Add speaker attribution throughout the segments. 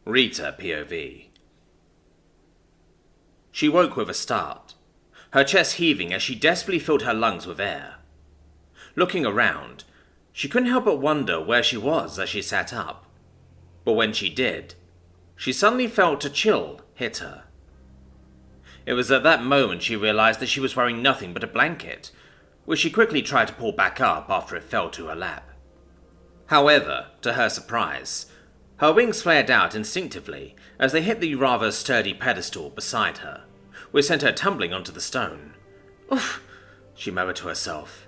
Speaker 1: Rita POV. She woke with a start, her chest heaving as she desperately filled her lungs with air. Looking around, she couldn't help but wonder where she was as she sat up. But when she did, she suddenly felt a chill hit her. It was at that moment she realized that she was wearing nothing but a blanket, which she quickly tried to pull back up after it fell to her lap. However, to her surprise, her wings flared out instinctively as they hit the rather sturdy pedestal beside her, which sent her tumbling onto the stone. "Oof," she murmured to herself,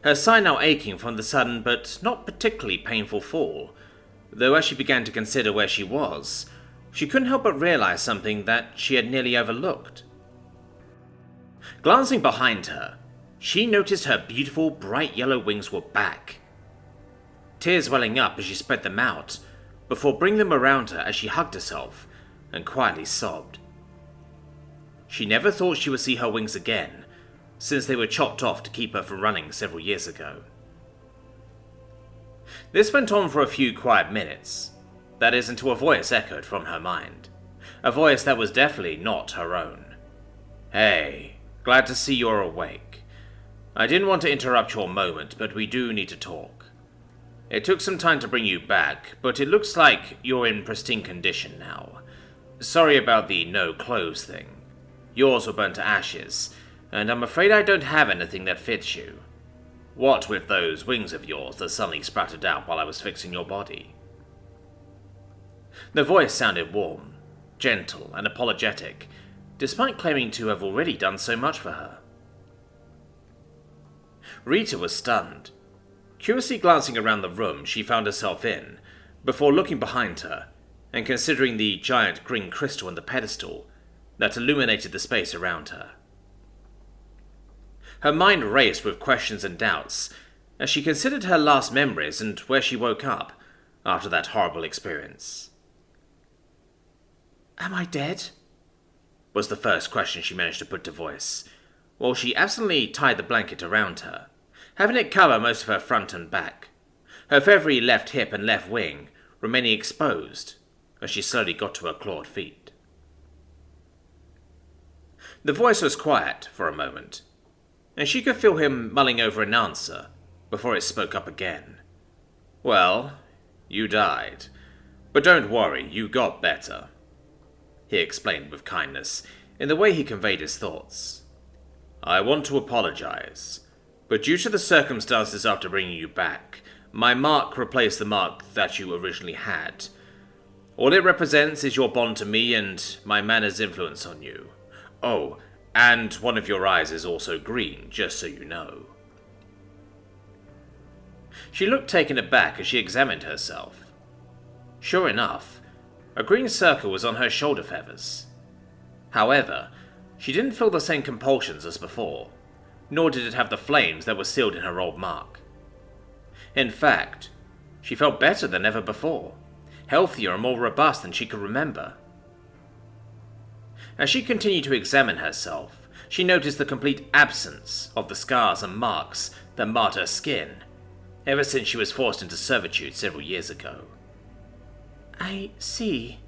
Speaker 1: her side now aching from the sudden but not particularly painful fall, though as she began to consider where she was, she couldn't help but realize something that she had nearly overlooked. Glancing behind her, she noticed her beautiful bright yellow wings were back. Tears welling up as she spread them out, before bringing them around her as she hugged herself and quietly sobbed. She never thought she would see her wings again, since they were chopped off to keep her from running several years ago. This went on for a few quiet minutes, that is, until a voice echoed from her mind, a voice that was definitely not her own. "Hey, glad to see you're awake. I didn't want to interrupt your moment, but we do need to talk. It took some time to bring you back, but it looks like you're in pristine condition now. Sorry about the no clothes thing. Yours were burnt to ashes, and I'm afraid I don't have anything that fits you. What with those wings of yours that suddenly sprouted out while I was fixing your body?" The voice sounded warm, gentle, and apologetic, despite claiming to have already done so much for her. Rita was stunned. Curiously glancing around the room she found herself in, before looking behind her, and considering the giant green crystal on the pedestal that illuminated the space around her. Her mind raced with questions and doubts, as she considered her last memories and where she woke up after that horrible experience. "Am I dead?" was the first question she managed to put to voice, while she absently tied the blanket around her, having it cover most of her front and back, her feathery left hip and left wing remaining exposed as she slowly got to her clawed feet. The voice was quiet for a moment, and she could feel him mulling over an answer before it spoke up again. "Well, you died, but don't worry, you got better," he explained with kindness in the way he conveyed his thoughts. "I want to apologize, but due to the circumstances after bringing you back, my mark replaced the mark that you originally had. All it represents is your bond to me and my manner's influence on you. Oh, and one of your eyes is also green, just so you know." She looked taken aback as she examined herself. Sure enough, a green circle was on her shoulder feathers. However, she didn't feel the same compulsions as before, nor did it have the flames that were sealed in her old mark. In fact, she felt better than ever before, healthier and more robust than she could remember. As she continued to examine herself, she noticed the complete absence of the scars and marks that marred her skin, ever since she was forced into servitude several years ago. "I see.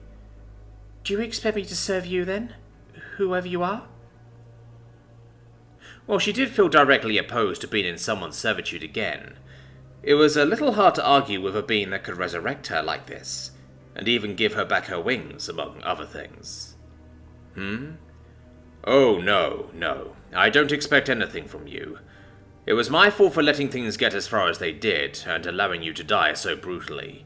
Speaker 1: Do you expect me to serve you then, whoever you are?" While she did feel directly opposed to being in someone's servitude again, it was a little hard to argue with a being that could resurrect her like this, and even give her back her wings, among other things. "Oh, no, I don't expect anything from you. It was my fault for letting things get as far as they did, and allowing you to die so brutally.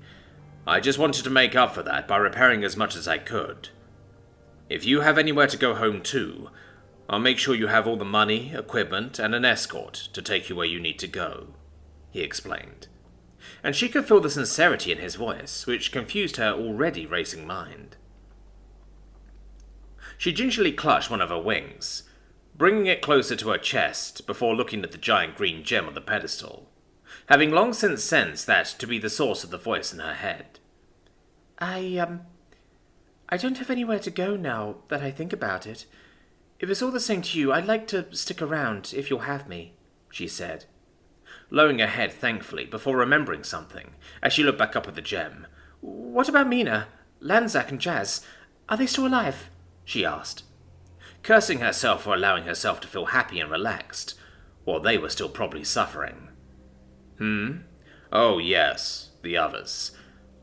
Speaker 1: I just wanted to make up for that by repairing as much as I could. If you have anywhere to go home to, I'll make sure you have all the money, equipment, and an escort to take you where you need to go," he explained. And she could feel the sincerity in his voice, which confused her already racing mind. She gingerly clutched one of her wings, bringing it closer to her chest before looking at the giant green gem on the pedestal, having long since sensed that to be the source of the voice in her head. I don't have anywhere to go now that I think about it. If it's all the same to you, I'd like to stick around if you'll have me," she said, lowering her head thankfully before remembering something as she looked back up at the gem. "What about Mina?
Speaker 2: Lanzac and Jazz, are they still alive? She asked,
Speaker 1: cursing herself for allowing herself to feel happy and relaxed, while they were still probably suffering. Oh yes, the others.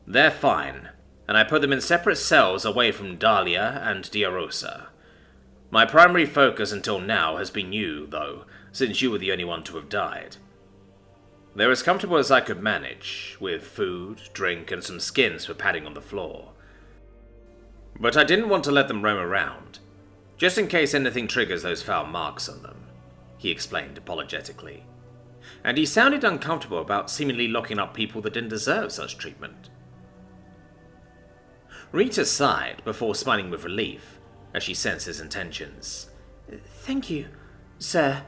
Speaker 1: They're fine, and I put them in separate cells away from Dahlia and Diarosa. My primary focus until now has been you, though, since you were the only one to have died. They're as comfortable as I could manage, with food, drink, and some skins for padding on the floor. But I didn't want to let them roam around, just in case anything triggers those foul marks on them, he explained apologetically. And he sounded uncomfortable about seemingly locking up people that didn't deserve such treatment. Rita sighed before smiling with relief as she sensed his intentions.
Speaker 2: Thank you, sir.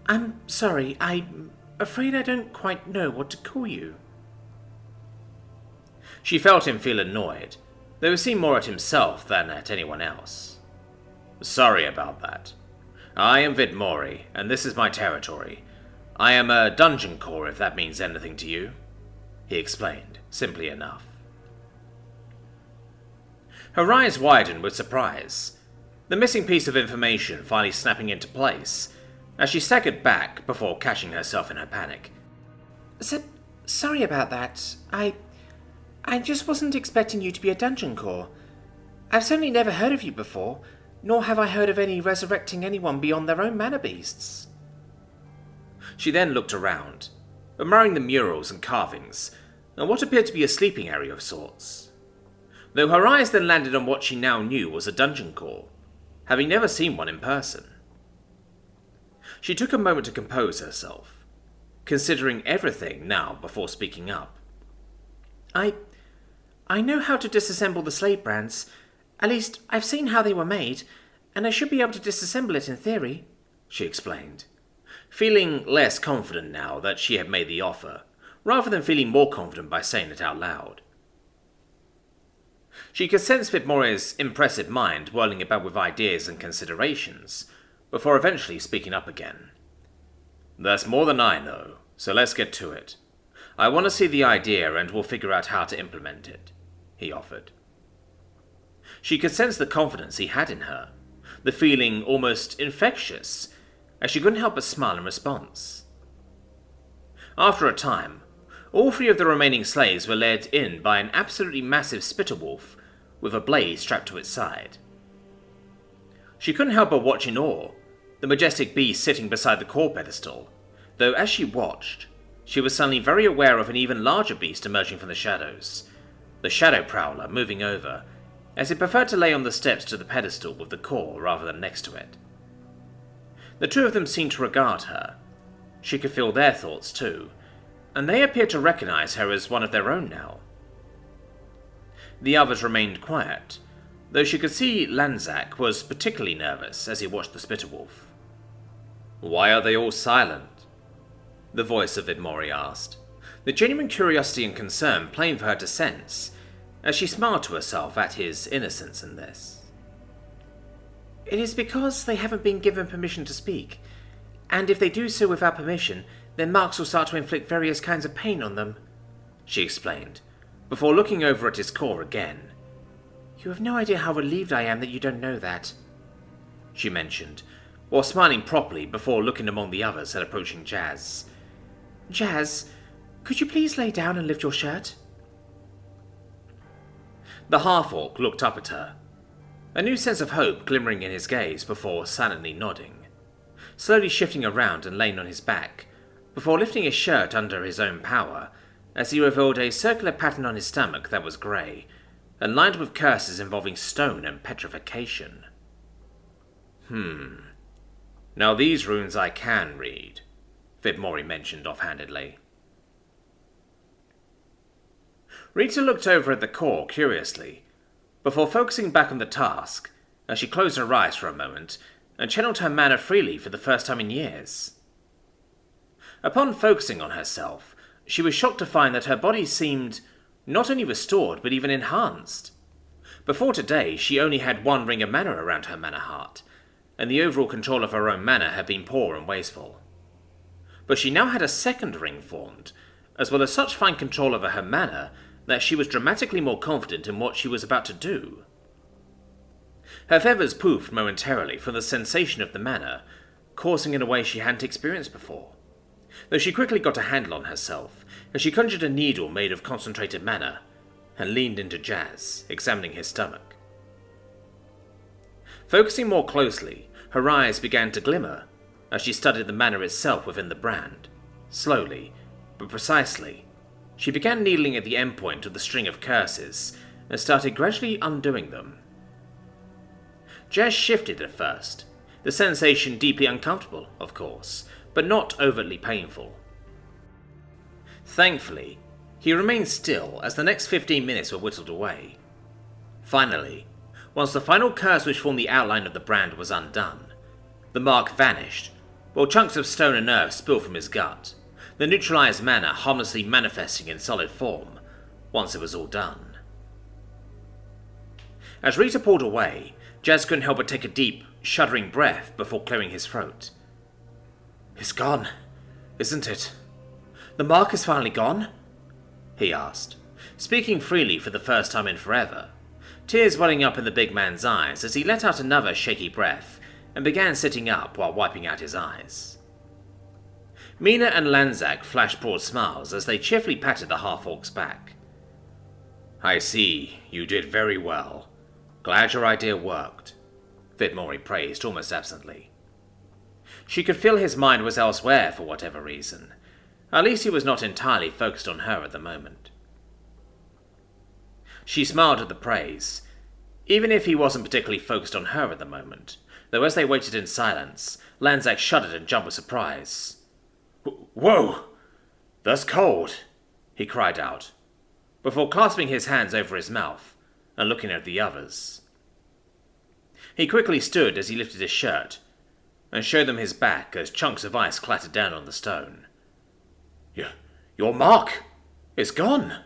Speaker 2: I'm sorry, I'm afraid I don't quite know what to call you.
Speaker 1: She felt him feel annoyed, though he seemed more at himself than at anyone else. Sorry about that. I am Vidmori, and this is my territory. I am a dungeon core, if that means anything to you, he explained, simply enough. Her eyes widened with surprise, the missing piece of information finally snapping into place, as she staggered back before catching herself in her panic.
Speaker 2: Sorry about that. I just wasn't expecting you to be a dungeon core. I've certainly never heard of you before, nor have I heard of any resurrecting anyone beyond their own mana beasts.
Speaker 1: She then looked around, admiring the murals and carvings, and what appeared to be a sleeping area of sorts. Though her eyes then landed on what she now knew was a dungeon core, having never seen one in person. She took a moment to compose herself, considering everything now before speaking up.
Speaker 2: I know how to disassemble the slave brands. At least, I've seen how they were made, and I should be able to disassemble it in theory, she explained, feeling less confident now that she had made the offer, rather than feeling more confident by saying it out loud. She could sense Vidmori's impressive mind whirling about with ideas and considerations, before eventually speaking up again. That's more than I know, so let's get to it. I want to see the idea and we'll figure out how to implement it, he offered. She could sense the confidence he had in her, the feeling almost infectious, as she couldn't help but smile in response. After a time, all three of the remaining slaves were led in by an absolutely massive spitterwolf with a blade strapped to its side. She couldn't help but watch in awe the majestic beast sitting beside the core pedestal, though as she watched, she was suddenly very aware of an even larger beast emerging from the shadows, the Shadow Prowler moving over, as it preferred to lay on the steps to the pedestal with the core rather than next to it. The two of them seemed to regard her. She could feel their thoughts too, and they appeared to recognize her as one of their own now. The others remained quiet, though she could see Lanzac was particularly nervous as he watched the Spitterwolf. Why are they all silent? The voice of Vidmori asked, the genuine curiosity and concern plain for her to sense, as she smiled to herself at his innocence in this. It is because they haven't been given permission to speak, and if they do so without permission, then marks will start to inflict various kinds of pain on them, she explained, before looking over at his core again. You have no idea how relieved I am that you don't know that, she mentioned, while smiling properly before looking among the others and approaching Jazz. Jazz, could you please lay down and lift your shirt?
Speaker 1: The half-orc looked up at her, a new sense of hope glimmering in his gaze before silently nodding, slowly shifting around and laying on his back, before lifting his shirt under his own power, as he revealed a circular pattern on his stomach that was grey, and lined with curses involving stone and petrification. Now these runes I can read, Vidmori mentioned offhandedly. Rita looked over at the core curiously, before focusing back on the task, as she closed her eyes for a moment and channeled her mana freely for the first time in years. Upon focusing on herself, she was shocked to find that her body seemed not only restored but even enhanced. Before today, she only had one ring of mana around her mana heart, and the overall control of her own mana had been poor and wasteful. But she now had a second ring formed, as well as such fine control over her mana that she was dramatically more confident in what she was about to do. Her feathers poofed momentarily from the sensation of the manner, coursing in a way she hadn't experienced before, though she quickly got a handle on herself as she conjured a needle made of concentrated manna and leaned into Jazz, examining his stomach. Focusing more closely, her eyes began to glimmer as she studied the manna itself within the brand. Slowly, but precisely, she began needling at the endpoint of the string of curses and started gradually undoing them. Jazz shifted at first, the sensation deeply uncomfortable, of course, but not overtly painful. Thankfully, he remained still as the next 15 minutes were whittled away. Finally, once the final curse which formed the outline of the brand was undone, the mark vanished, while chunks of stone and earth spilled from his gut, the neutralized manna harmlessly manifesting in solid form once it was all done. As Rita pulled away, Jazz couldn't help but take a deep, shuddering breath before clearing his throat. "It's gone, isn't it? The mark is finally gone?" he asked, speaking freely for the first time in forever, tears welling up in the big man's eyes as he let out another shaky breath and began sitting up while wiping out his eyes. Mina and Lanzac flashed broad smiles as they cheerfully patted the half-orc's back. "I see, you did very well. Glad your idea worked," Vidmore praised almost absently. She could feel his mind was elsewhere for whatever reason. At least he was not entirely focused on her at the moment. She smiled at the praise, even if he wasn't particularly focused on her at the moment, though as they waited in silence, Lanzac shuddered and jumped with surprise. "Whoa! That's cold!" he cried out, before clasping his hands over his mouth and looking at the others. He quickly stood as he lifted his shirt and showed them his back as chunks of ice clattered down on the stone. Your mark is gone,"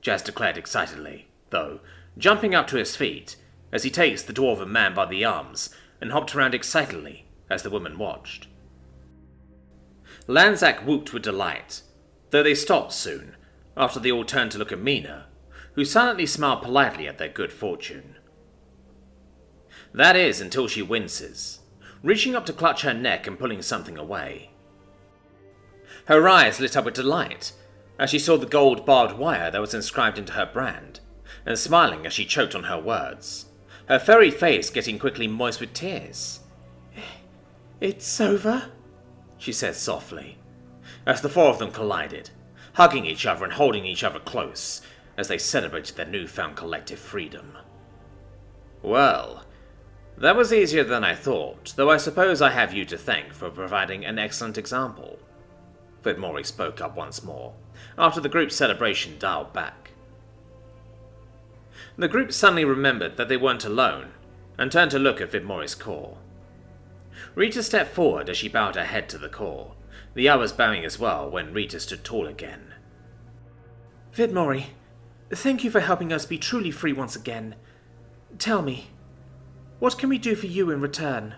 Speaker 1: Jazz declared excitedly, though, jumping up to his feet as he takes the dwarven man by the arms and hopped around excitedly as the woman watched. Lanzac whooped with delight, though they stopped soon, after they all turned to look at Mina, who silently smiled politely at their good fortune. That is, until she winces, reaching up to clutch her neck and pulling something away. Her eyes lit up with delight as she saw the gold barbed wire that was inscribed into her brand, and smiling as she choked on her words, her furry face getting quickly moist with tears. "It's over," she said softly, as the four of them collided, hugging each other and holding each other close as they celebrated their newfound collective freedom. "Well, that was easier than I thought, though I suppose I have you to thank for providing an excellent example," Vidmore spoke up once more, after the group's celebration dialed back. The group suddenly remembered that they weren't alone, and turned to look at Vidmore's core. Rita stepped forward as she bowed her head to the core, the others bowing as well when Rita stood tall again. "Vidmore, thank you for helping us be truly free once again. Tell me, what can we do for you in return?"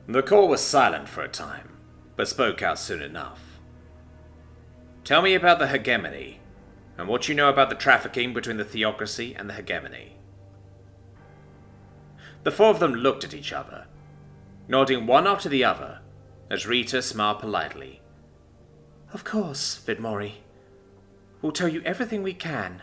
Speaker 1: The core was silent for a time, but spoke out soon enough. "Tell me about the hegemony, and what you know about the trafficking between the theocracy and the hegemony." The four of them looked at each other, nodding one after the other, as Rita smiled politely. "Of course, Vidmore. We'll tell you everything we can."